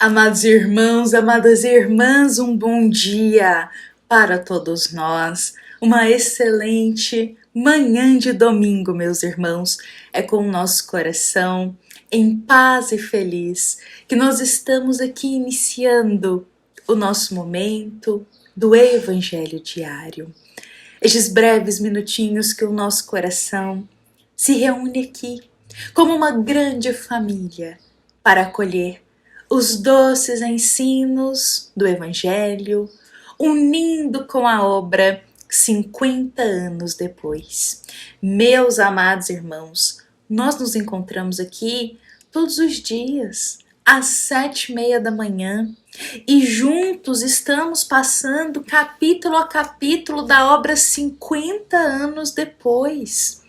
Amados irmãos, amadas irmãs, um bom dia para todos nós. Uma excelente manhã de domingo, meus irmãos. É com o nosso coração em paz e feliz que nós estamos aqui iniciando o nosso momento do Evangelho Diário. Estes breves minutinhos que o nosso coração se reúne aqui como uma grande família para acolher os doces ensinos do Evangelho, unindo com a obra 50 anos depois. Meus amados irmãos, nós nos encontramos aqui todos os dias, às 7:30 da manhã, e juntos estamos passando capítulo a capítulo da obra 50 anos depois,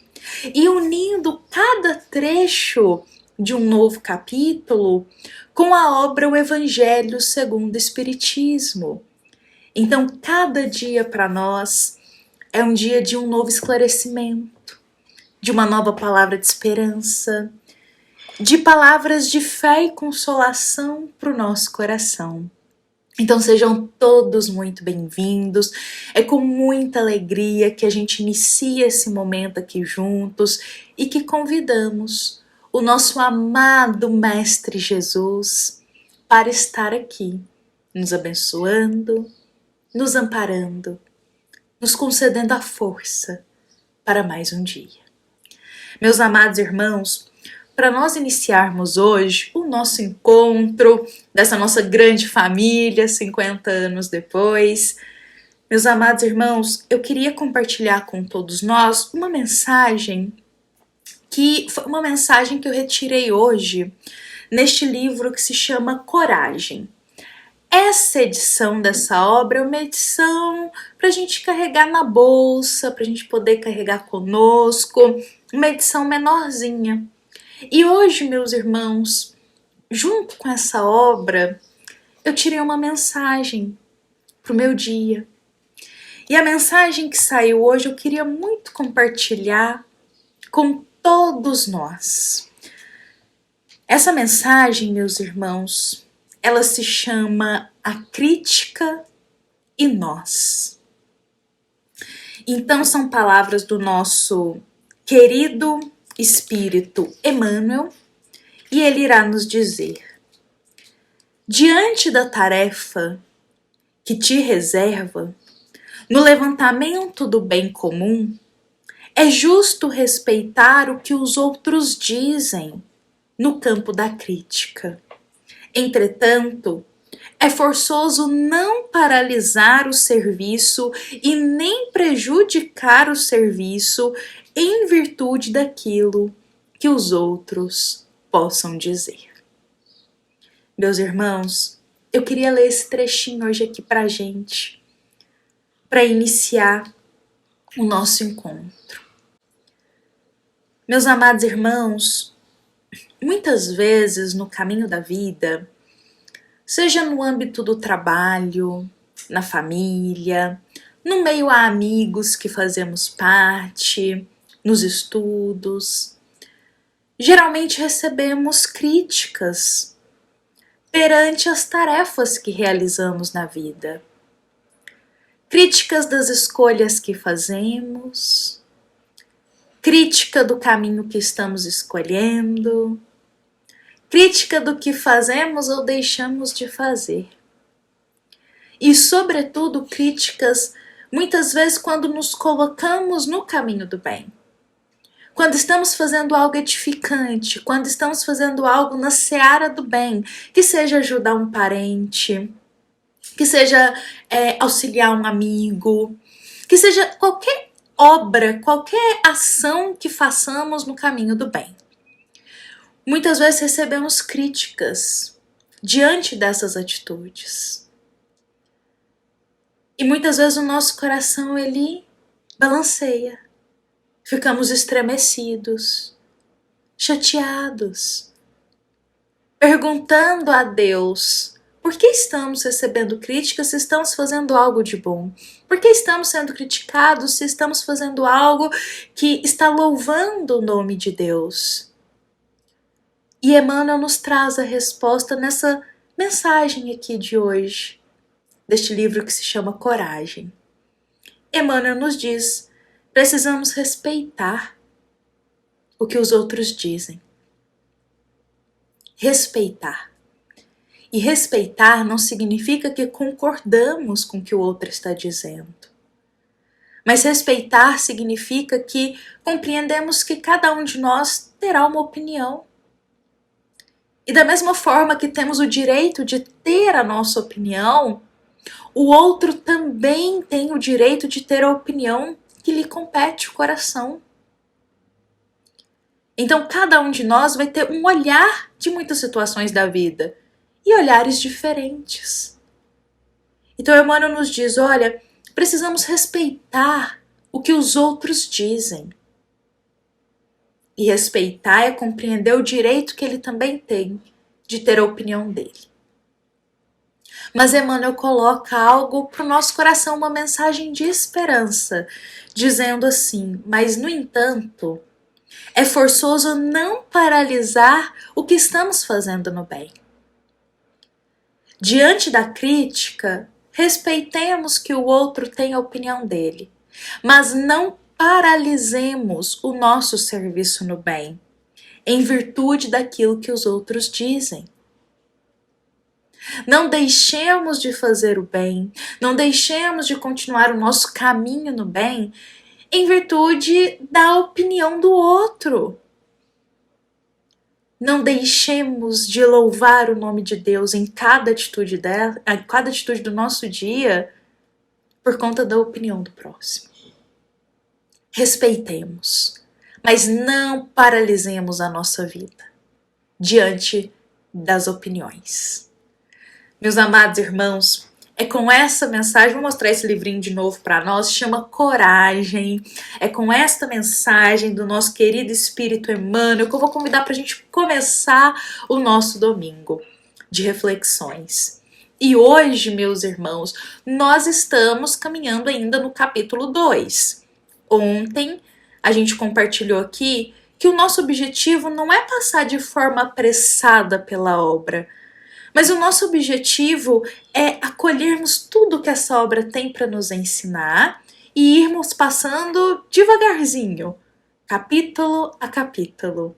e unindo cada trecho de um novo capítulo com a obra O Evangelho segundo o Espiritismo. Então, cada dia para nós é um dia de um novo esclarecimento, de uma nova palavra de esperança, de palavras de fé e consolação para o nosso coração. Então sejam todos muito bem-vindos. É com muita alegria que a gente inicia esse momento aqui juntos e que convidamos o nosso amado Mestre Jesus para estar aqui, nos abençoando, nos amparando, nos concedendo a força para mais um dia. Meus amados irmãos, para nós iniciarmos hoje o nosso encontro dessa nossa grande família, 50 anos depois, meus amados irmãos, eu queria compartilhar com todos nós uma mensagem que foi uma mensagem que eu retirei hoje neste livro que se chama Coragem. Essa edição dessa obra é uma edição para a gente carregar na bolsa, para a gente poder carregar conosco, uma edição menorzinha. E hoje, meus irmãos, junto com essa obra, eu tirei uma mensagem para o meu dia. E a mensagem que saiu hoje eu queria muito compartilhar com todos nós. Essa mensagem, meus irmãos, ela se chama A Crítica e Nós. Então são palavras do nosso querido Espírito Emmanuel, e ele irá nos dizer: diante da tarefa que te reserva, no levantamento do bem comum, é justo respeitar o que os outros dizem no campo da crítica. Entretanto, é forçoso não paralisar o serviço e nem prejudicar o serviço em virtude daquilo que os outros possam dizer. Meus irmãos, eu queria ler esse trechinho hoje aqui pra gente, para iniciar o nosso encontro. Meus amados irmãos, muitas vezes no caminho da vida, seja no âmbito do trabalho, na família, no meio a amigos que fazemos parte, nos estudos, geralmente recebemos críticas perante as tarefas que realizamos na vida. Críticas das escolhas que fazemos, crítica do caminho que estamos escolhendo, crítica do que fazemos ou deixamos de fazer. E, sobretudo, críticas muitas vezes quando nos colocamos no caminho do bem. Quando estamos fazendo algo edificante, quando estamos fazendo algo na seara do bem, que seja ajudar um parente, que seja auxiliar um amigo, que seja qualquer obra, qualquer ação que façamos no caminho do bem. Muitas vezes recebemos críticas diante dessas atitudes. E muitas vezes o nosso coração, ele balanceia. Ficamos estremecidos, chateados, perguntando a Deus: por que estamos recebendo críticas se estamos fazendo algo de bom? Por que estamos sendo criticados se estamos fazendo algo que está louvando o nome de Deus? E Emmanuel nos traz a resposta nessa mensagem aqui de hoje, deste livro que se chama Coragem. Emmanuel nos diz: precisamos respeitar o que os outros dizem. Respeitar. E respeitar não significa que concordamos com o que o outro está dizendo. Mas respeitar significa que compreendemos que cada um de nós terá uma opinião. E da mesma forma que temos o direito de ter a nossa opinião, o outro também tem o direito de ter a opinião que lhe compete o coração. Então cada um de nós vai ter um olhar de muitas situações da vida e olhares diferentes. Então Emmanuel nos diz, olha, precisamos respeitar o que os outros dizem. E respeitar é compreender o direito que ele também tem de ter a opinião dele. Mas Emmanuel coloca algo para o nosso coração, uma mensagem de esperança, dizendo assim, mas no entanto, é forçoso não paralisar o que estamos fazendo no bem. Diante da crítica, respeitemos que o outro tem a opinião dele, mas não paralisemos o nosso serviço no bem, em virtude daquilo que os outros dizem. Não deixemos de fazer o bem, não deixemos de continuar o nosso caminho no bem, em virtude da opinião do outro. Não deixemos de louvar o nome de Deus em cada atitude do nosso dia, por conta da opinião do próximo. Respeitemos, mas não paralisemos a nossa vida diante das opiniões. Meus amados irmãos, é com essa mensagem, vou mostrar esse livrinho de novo para nós, chama Coragem. É com esta mensagem do nosso querido Espírito Emmanuel que eu vou convidar para a gente começar o nosso domingo de reflexões. E hoje, meus irmãos, nós estamos caminhando ainda no capítulo 2. Ontem a gente compartilhou aqui que o nosso objetivo não é passar de forma apressada pela obra, mas o nosso objetivo é acolhermos tudo que essa obra tem para nos ensinar e irmos passando devagarzinho, capítulo a capítulo,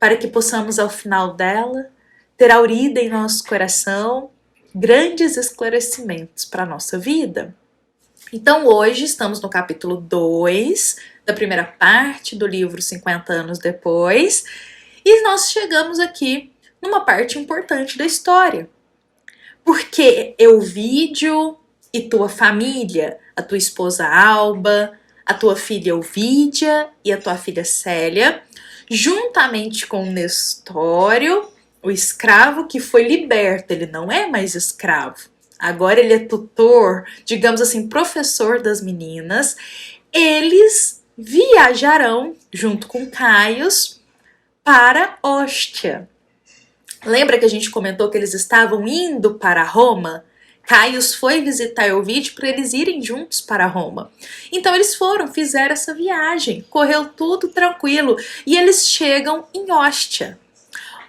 para que possamos ao final dela ter aurida em nosso coração grandes esclarecimentos para a nossa vida. Então hoje estamos no capítulo 2 da primeira parte do livro 50 anos depois e nós chegamos aqui numa parte importante da história. Porque Euvídio e tua família, a tua esposa Alba, a tua filha Ovídia e a tua filha Célia, juntamente com Nestório, o escravo que foi liberto, ele não é mais escravo, agora ele é tutor, digamos assim, professor das meninas, eles viajarão junto com Caius para Hóstia. Lembra que a gente comentou que eles estavam indo para Roma? Caius foi visitar Euvídio para eles irem juntos para Roma. Então eles fizeram essa viagem, correu tudo tranquilo e eles chegam em Hóstia.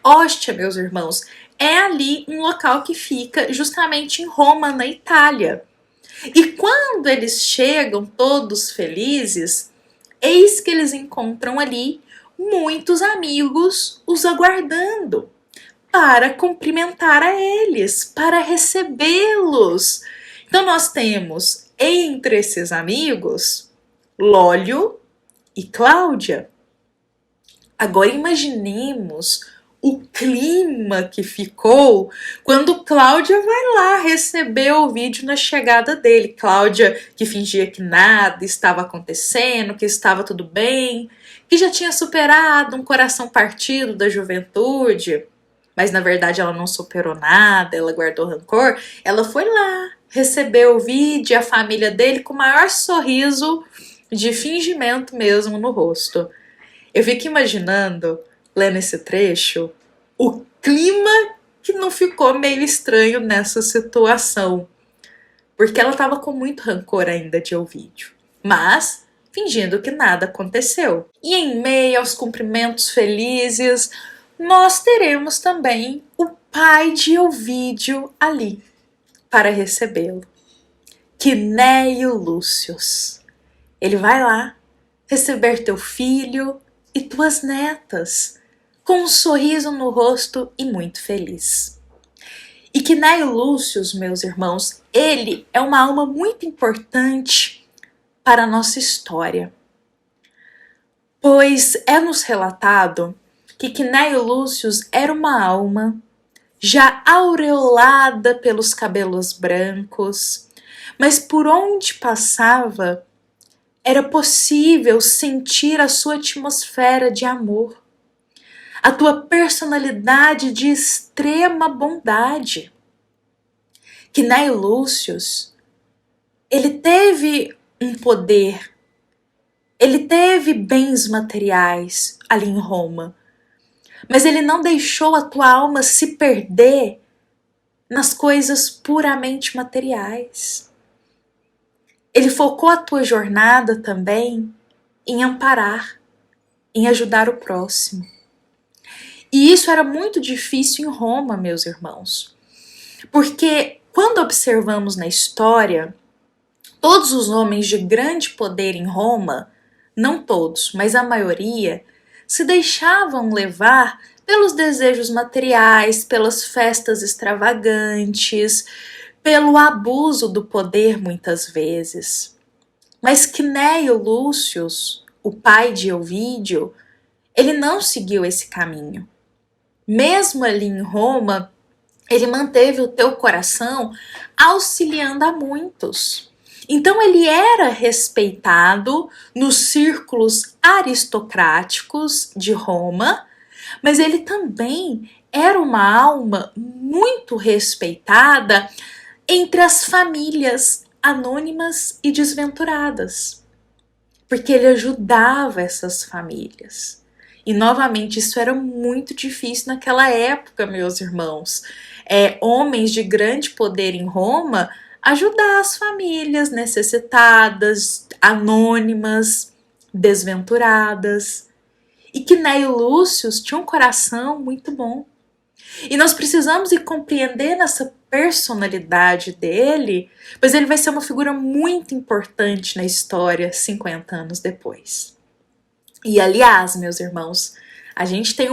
Hóstia, meus irmãos, é ali um local que fica justamente em Roma, na Itália. E quando eles chegam todos felizes, eis que eles encontram ali muitos amigos os aguardando para cumprimentar a eles, para recebê-los. Então nós temos entre esses amigos Lólio e Cláudia. Agora imaginemos o clima que ficou quando Cláudia vai lá receber o vídeo na chegada dele. Cláudia que fingia que nada estava acontecendo, que estava tudo bem, que já tinha superado um coração partido da juventude. Mas na verdade ela não superou nada, ela guardou rancor. Ela foi lá, recebeu o vídeo, a família dele com o maior sorriso de fingimento mesmo no rosto. Eu fico imaginando, lendo esse trecho, o clima que não ficou meio estranho nessa situação. Porque ela estava com muito rancor ainda de Ovídio. Mas fingindo que nada aconteceu. E em meio aos cumprimentos felizes, nós teremos também o pai de Ovídio ali para recebê-lo. Quinéio Lúcius. Ele vai lá receber teu filho e tuas netas, com um sorriso no rosto e muito feliz. E Quinéio Lúcius, meus irmãos, ele é uma alma muito importante para a nossa história, pois é-nos relatado que Quinéio Lúcius era uma alma já aureolada pelos cabelos brancos, mas por onde passava era possível sentir a sua atmosfera de amor, a tua personalidade de extrema bondade. Quinéio Lúcius, ele teve um poder, ele teve bens materiais ali em Roma, mas ele não deixou a tua alma se perder nas coisas puramente materiais. Ele focou a tua jornada também em amparar, em ajudar o próximo. E isso era muito difícil em Roma, meus irmãos, porque quando observamos na história, todos os homens de grande poder em Roma, não todos, mas a maioria, se deixavam levar pelos desejos materiais, pelas festas extravagantes, pelo abuso do poder muitas vezes. Mas Quinéio Lúcius, o pai de Ovídio, ele não seguiu esse caminho. Mesmo ali em Roma, ele manteve o teu coração auxiliando a muitos. Então ele era respeitado nos círculos aristocráticos de Roma, mas ele também era uma alma muito respeitada entre as famílias anônimas e desventuradas, porque ele ajudava essas famílias. E novamente, isso era muito difícil naquela época, meus irmãos. Homens de grande poder em Roma ajudar as famílias necessitadas, anônimas, desventuradas. E Quinéio Lúcius tinha um coração muito bom. E nós precisamos ir compreendendo essa personalidade dele, pois ele vai ser uma figura muito importante na história 50 anos depois. E aliás, meus irmãos, a gente tem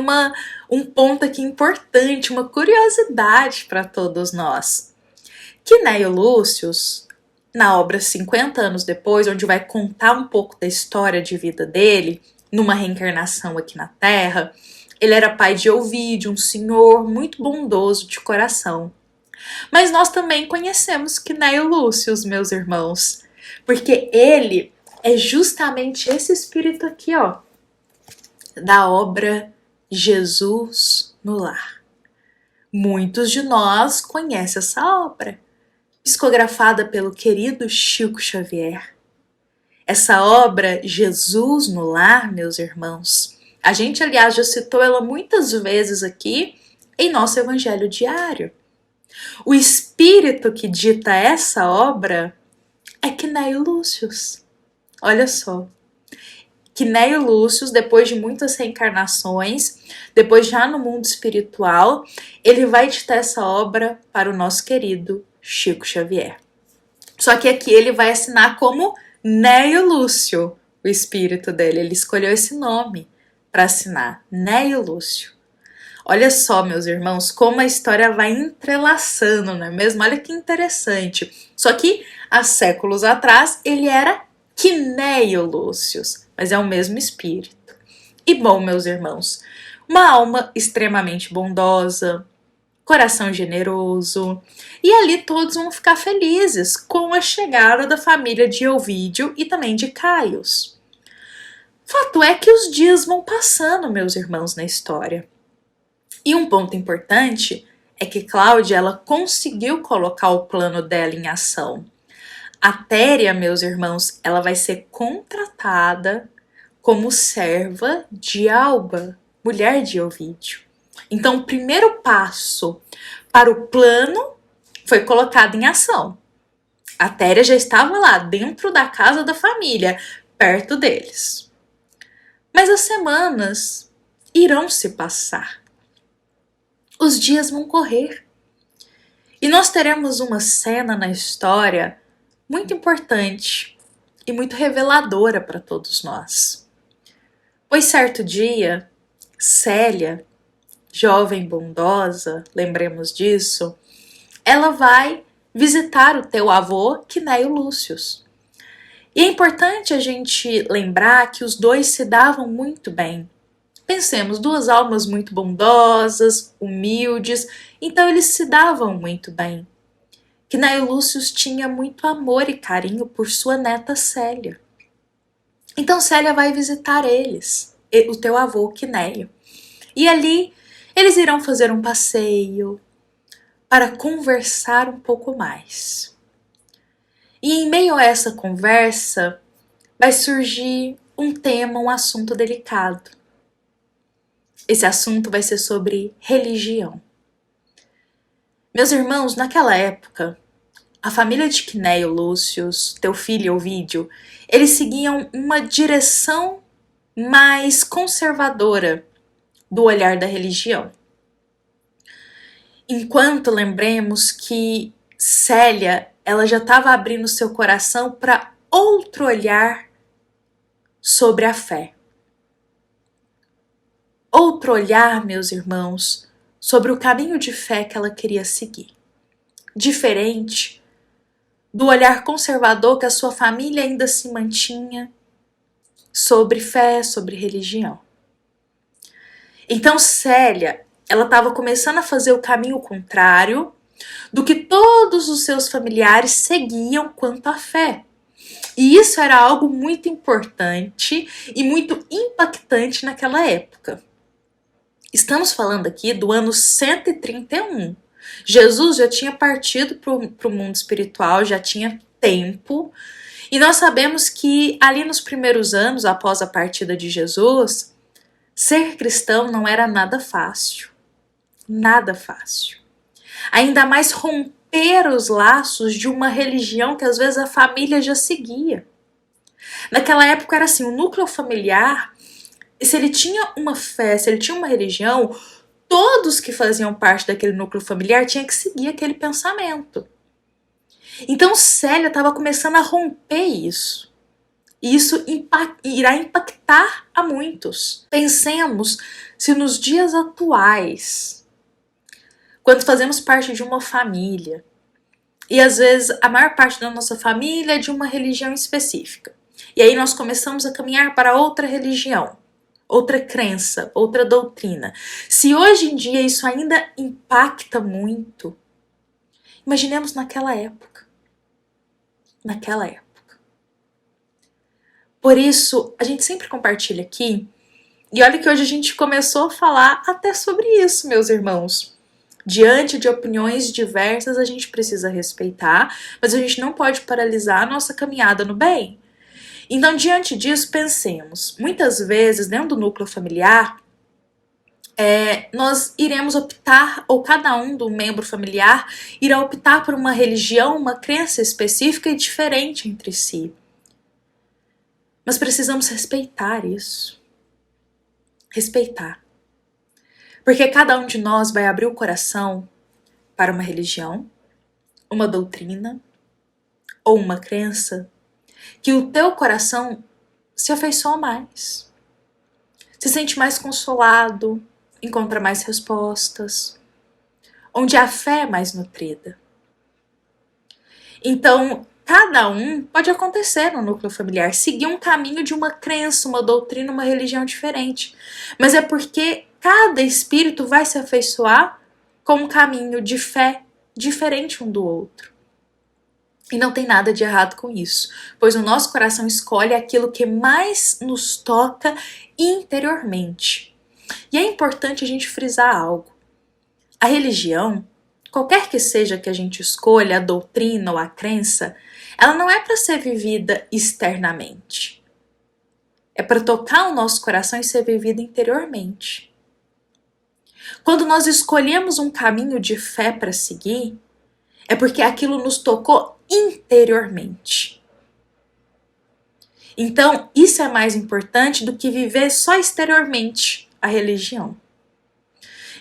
um ponto aqui importante, uma curiosidade para todos nós. Quinéio Lúcius, na obra 50 anos depois, onde vai contar um pouco da história de vida dele, numa reencarnação aqui na Terra, ele era pai de Ovídio, um senhor muito bondoso de coração. Mas nós também conhecemos Quinéio Lúcius, meus irmãos, porque ele é justamente esse espírito aqui, ó, da obra Jesus no Lar. Muitos de nós conhecem essa obra, psicografada pelo querido Chico Xavier. Essa obra, Jesus no Lar, meus irmãos, a gente, aliás, já citou ela muitas vezes aqui em nosso evangelho diário. O espírito que dita essa obra é Quinéio Lúcius. Olha só. Quinéio Lúcius, depois de muitas reencarnações, depois já no mundo espiritual, ele vai ditar essa obra para o nosso querido Chico Xavier. Só que aqui ele vai assinar como Néio Lúcio, o espírito dele. Ele escolheu esse nome para assinar, Néio Lúcio. Olha só, meus irmãos, como a história vai entrelaçando, não é mesmo? Olha que interessante. Só que, há séculos atrás, ele era Quinéio Lúcius, mas é o mesmo espírito. E bom, meus irmãos, uma alma extremamente bondosa, coração generoso, e ali todos vão ficar felizes com a chegada da família de Ovídio e também de Caius. Fato é que os dias vão passando, meus irmãos, na história. E um ponto importante é que Cláudia, ela conseguiu colocar o plano dela em ação. A Téria, meus irmãos, ela vai ser contratada como serva de Alba, mulher de Ovídio. Então, o primeiro passo para o plano foi colocado em ação. A Téria já estava lá, dentro da casa da família, perto deles. Mas as semanas irão se passar. os dias vão correr. E nós teremos uma cena na história muito importante e muito reveladora para todos nós. Pois certo dia, Célia, jovem bondosa, lembremos disso, ela vai visitar o teu avô, Quinéio Lúcius. E é importante a gente lembrar que os dois se davam muito bem. Pensemos, duas almas muito bondosas, humildes, então eles se davam muito bem. Quinéio Lúcius tinha muito amor e carinho por sua neta Célia. Então Célia vai visitar eles, o teu avô Quinéio. E ali eles irão fazer um passeio para conversar um pouco mais. E em meio a essa conversa vai surgir um tema, um assunto delicado. Esse assunto vai ser sobre religião. Meus irmãos, naquela época, a família de Quinéio Lúcius, teu filho Ovídio, eles seguiam uma direção mais conservadora do olhar da religião. Enquanto lembremos que Célia, ela já estava abrindo seu coração para outro olhar sobre a fé. Outro olhar, meus irmãos, sobre o caminho de fé que ela queria seguir. Diferente do olhar conservador que a sua família ainda se mantinha sobre fé, sobre religião. Então Célia, ela estava começando a fazer o caminho contrário do que todos os seus familiares seguiam quanto à fé. E isso era algo muito importante e muito impactante naquela época. Estamos falando aqui do ano 131. Jesus já tinha partido para o mundo espiritual, já tinha tempo. E nós sabemos que ali nos primeiros anos, após a partida de Jesus, ser cristão não era nada fácil. Nada fácil. Ainda mais romper os laços de uma religião que às vezes a família já seguia. Naquela época era assim, o núcleo familiar, se ele tinha uma fé, se ele tinha uma religião, todos que faziam parte daquele núcleo familiar tinham que seguir aquele pensamento. Então Célia estava começando a romper isso. E isso irá impactar a muitos. Pensemos se nos dias atuais, quando fazemos parte de uma família, e às vezes a maior parte da nossa família é de uma religião específica, e aí nós começamos a caminhar para outra religião, outra crença, outra doutrina. Se hoje em dia isso ainda impacta muito, imaginemos naquela época. Naquela época. Por isso, a gente sempre compartilha aqui, e olha que hoje a gente começou a falar até sobre isso, meus irmãos. Diante de opiniões diversas, a gente precisa respeitar, mas a gente não pode paralisar a nossa caminhada no bem. Então, diante disso, pensemos. Muitas vezes, dentro do núcleo familiar, nós iremos optar, ou cada um do membro familiar irá optar por uma religião, uma crença específica e diferente entre si. Mas precisamos respeitar isso. Respeitar. Porque cada um de nós vai abrir o coração para uma religião, uma doutrina ou uma crença que o teu coração se afeiçoa mais. Se sente mais consolado, encontra mais respostas, onde a fé é mais nutrida. Então, cada um pode acontecer no núcleo familiar, seguir um caminho de uma crença, uma doutrina, uma religião diferente. Mas é porque cada espírito vai se afeiçoar com um caminho de fé diferente um do outro. E não tem nada de errado com isso, pois o nosso coração escolhe aquilo que mais nos toca interiormente. E é importante a gente frisar algo. A religião, qualquer que seja que a gente escolha, a doutrina ou a crença, ela não é para ser vivida externamente. É para tocar o nosso coração e ser vivida interiormente. Quando nós escolhemos um caminho de fé para seguir, é porque aquilo nos tocou interiormente. Então, isso é mais importante do que viver só exteriormente a religião.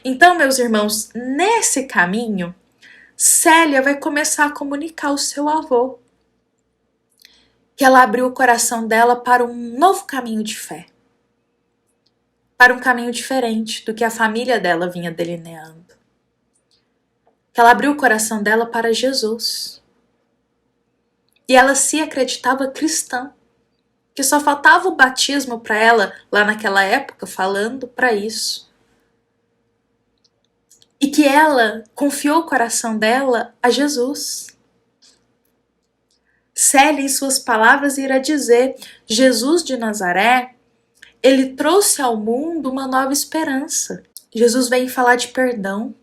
Então, meus irmãos, nesse caminho, Célia vai começar a comunicar ao seu avô que ela abriu o coração dela para um novo caminho de fé, para um caminho diferente do que a família dela vinha delineando. Que ela abriu o coração dela para Jesus. E ela se acreditava cristã, que só faltava o batismo para ela, lá naquela época, falando para isso. E que ela confiou o coração dela a Jesus. Célia, em suas palavras, irá dizer: Jesus de Nazaré, ele trouxe ao mundo uma nova esperança. Jesus vem falar de perdão.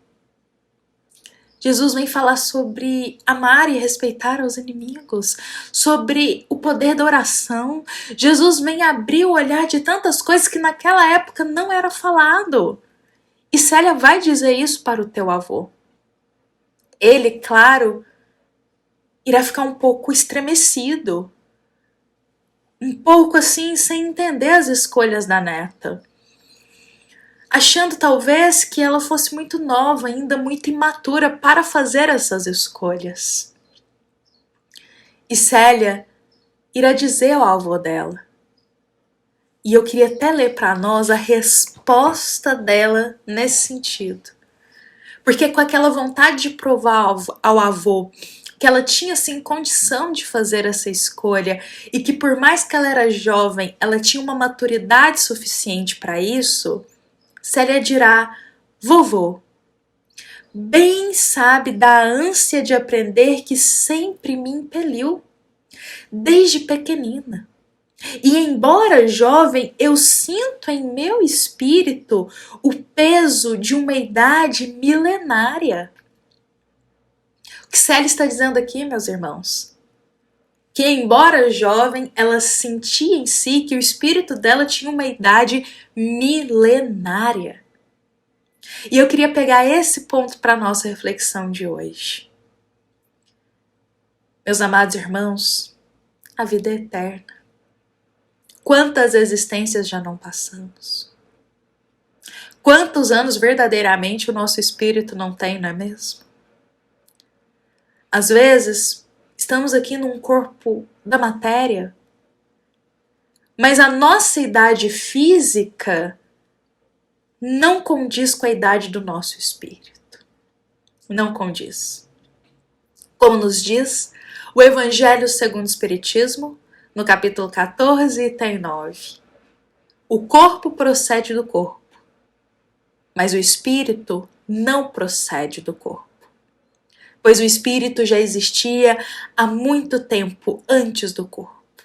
Jesus vem falar sobre amar e respeitar os inimigos, sobre o poder da oração. Jesus vem abrir o olhar de tantas coisas que naquela época não era falado. E Célia vai dizer isso para o teu avô. Ele, claro, irá ficar um pouco estremecido, um pouco assim, sem entender as escolhas da neta, achando talvez que ela fosse muito nova, ainda muito imatura para fazer essas escolhas. E Célia irá dizer ao avô dela, e eu queria até ler para nós a resposta dela nesse sentido, porque com aquela vontade de provar ao avô que ela tinha sim condição de fazer essa escolha e que por mais que ela era jovem, ela tinha uma maturidade suficiente para isso, Célia dirá: vovô, bem sabe da ânsia de aprender que sempre me impeliu, desde pequenina. E embora jovem, eu sinto em meu espírito o peso de uma idade milenária. O que Célia está dizendo aqui, meus irmãos? Que embora jovem, ela sentia em si que o espírito dela tinha uma idade milenária. E eu queria pegar esse ponto para a nossa reflexão de hoje. Meus amados irmãos, a vida é eterna. Quantas existências já não passamos? Quantos anos verdadeiramente o nosso espírito não tem, não é mesmo? Às vezes, estamos aqui num corpo da matéria, mas a nossa idade física não condiz com a idade do nosso espírito. Não condiz. Como nos diz o Evangelho segundo o Espiritismo, no capítulo 14, item 9. O corpo procede do corpo, mas o espírito não procede do corpo, pois o espírito já existia há muito tempo antes do corpo.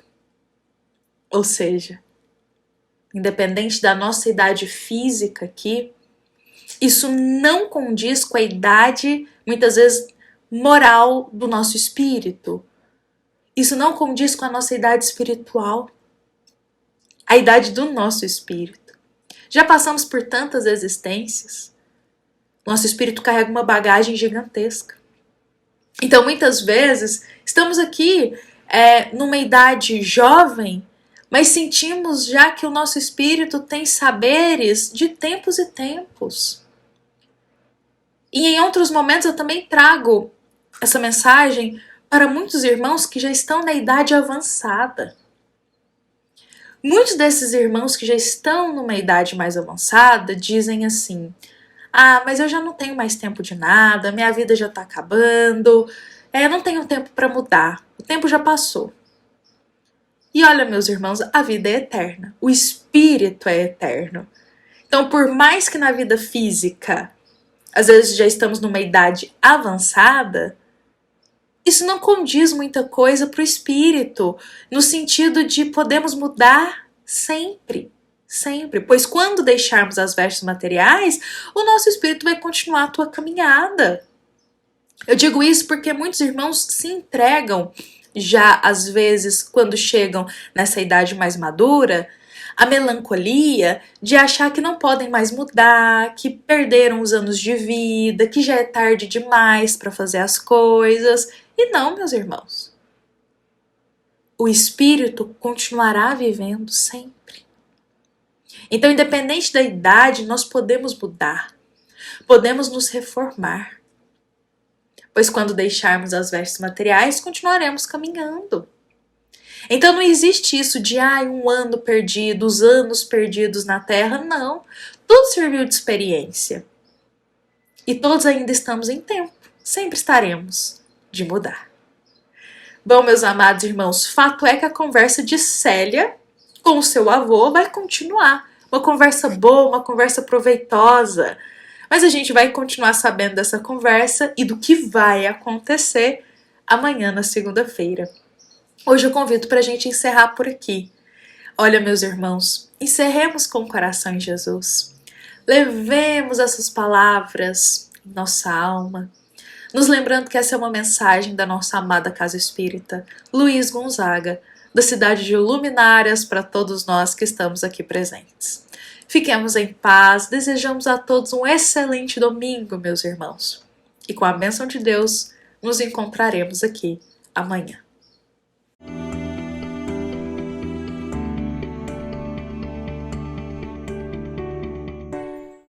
Ou seja, independente da nossa idade física aqui, isso não condiz com a idade, muitas vezes, moral do nosso espírito. Isso não condiz com a nossa idade espiritual, a idade do nosso espírito. Já passamos por tantas existências. Nosso espírito carrega uma bagagem gigantesca. Então, muitas vezes, estamos aqui numa idade jovem, mas sentimos já que o nosso espírito tem saberes de tempos e tempos. E em outros momentos eu também trago essa mensagem para muitos irmãos que já estão na idade avançada. Muitos desses irmãos que já estão numa idade mais avançada dizem assim: ah, mas eu já não tenho mais tempo de nada, minha vida já está acabando, eu não tenho tempo para mudar, o tempo já passou. E olha, meus irmãos, a vida é eterna, o espírito é eterno. Então, por mais que na vida física, às vezes já estamos numa idade avançada, isso não condiz muita coisa para o espírito, no sentido de podemos mudar sempre, sempre. Pois quando deixarmos as vestes materiais, o nosso espírito vai continuar a tua caminhada. Eu digo isso porque muitos irmãos se entregam já, às vezes, quando chegam nessa idade mais madura, a melancolia de achar que não podem mais mudar, que perderam os anos de vida, que já é tarde demais para fazer as coisas. E não, meus irmãos. O espírito continuará vivendo sempre. Então, independente da idade, nós podemos mudar. Podemos nos reformar, pois quando deixarmos as vestes materiais, continuaremos caminhando. Então não existe isso de um ano perdido, os anos perdidos na Terra, não. Tudo serviu de experiência. E todos ainda estamos em tempo, sempre estaremos de mudar. Bom, meus amados irmãos, fato é que a conversa de Célia com o seu avô vai continuar. Uma conversa boa, uma conversa proveitosa. Mas a gente vai continuar sabendo dessa conversa e do que vai acontecer amanhã, na segunda-feira. Hoje eu convido para a gente encerrar por aqui. Olha, meus irmãos, encerremos com o coração em Jesus. Levemos essas palavras em nossa alma, nos lembrando que essa é uma mensagem da nossa amada Casa Espírita Luiz Gonzaga, da cidade de Luminárias, para todos nós que estamos aqui presentes. Fiquemos em paz, desejamos a todos um excelente domingo, meus irmãos. E com a bênção de Deus, nos encontraremos aqui amanhã.